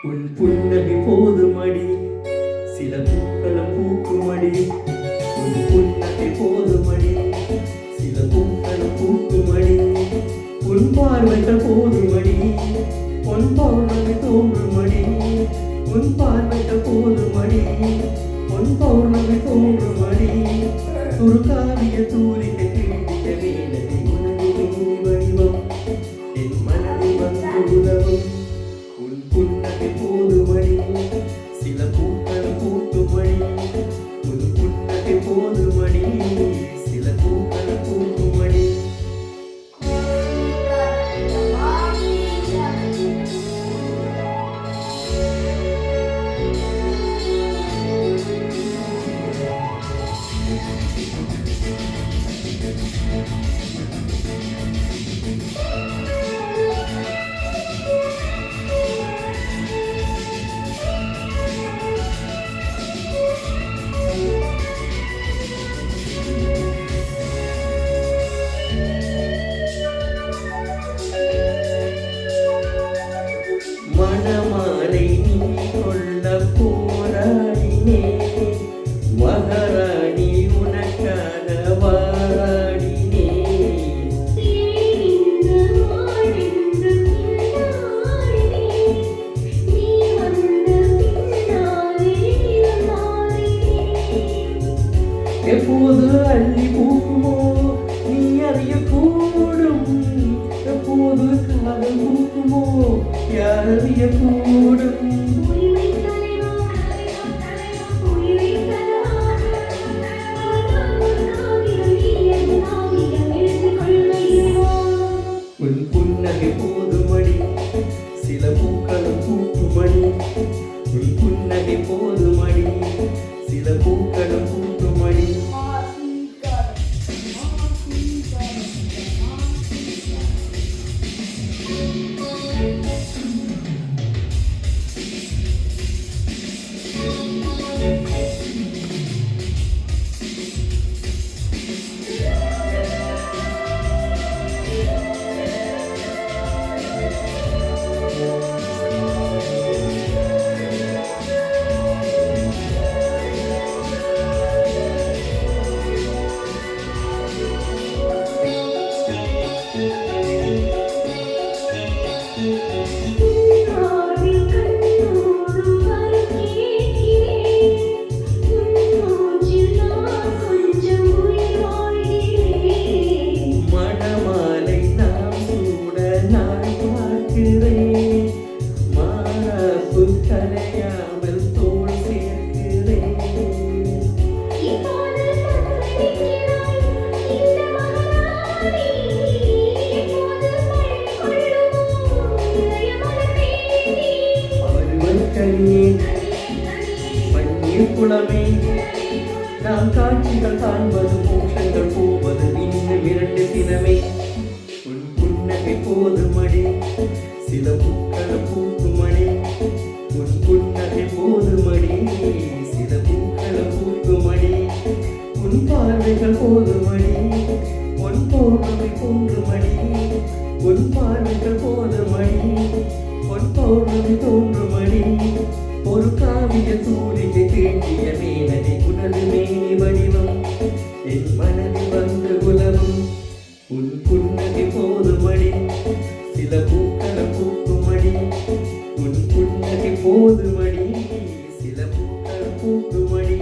உன் புன்னகை போதுமடி சில பூக்களும் பூக்குமடி உன் புன்னகை போதுமடி சில பூக்களும் பூக்குமடி உன் பார்வைகள் போதுமடி உன் பௌர்ணமி தோன்றுமடி உன் பார்வைகள் போதுமடி உன் பௌர்ணமி தோன்றுமடி துருக்காவிய தூரிகை தீண்டிய வேலனை உனது வடிவம் என் மனதை வந்து உதவும் உன் புன்னகை போதுமடி சில பூக்கள் பூக்குமடி உன் புன்னகை போதுமடி சில பூக்கள் பூக்குமடி மணமாலை நீ கொள்ள போராடினே மகாராணி உனக்காக வாராடினே எப்போது அள்ளி பூக்குமோ நீ அறியக்கூடும் எப்போது காதல் பூக்குமோ யார் அறியக்கூடும் உன் புன்னகை போதுமடி சில பூக்களும் பூக்குமடி உன் புன்னகை போதுமடி சில பூக்களும் பூக்குமடி குளமே நாம் காட்சிகள் காண்பது மோஷங்கள் போவது இன்னும் 2 தினமே உன் புன்னகை போதுமடி சில பூக்கள் பூக்குமடி உன் புன்னகை போதுமடி சில பூக்கள் பூக்குமடி உன் பார்வைகள் போதுமடி உன் பௌர்ணமி தோன்றுமடி உன் பார்வைகள் போதுமடி உன் பௌர்ணமி தோன்றுமடி ஒரு காவிய தூரிகை தீண்டிய மேலனை உனது மேனி வடிவம் என் மனதில் வந்து உலவும் உன் புன்னகை போதுமடி சில பூக்கள் பூக்குமடி உன் புன்னகை போதுமடி சில பூக்கள் பூக்குமடி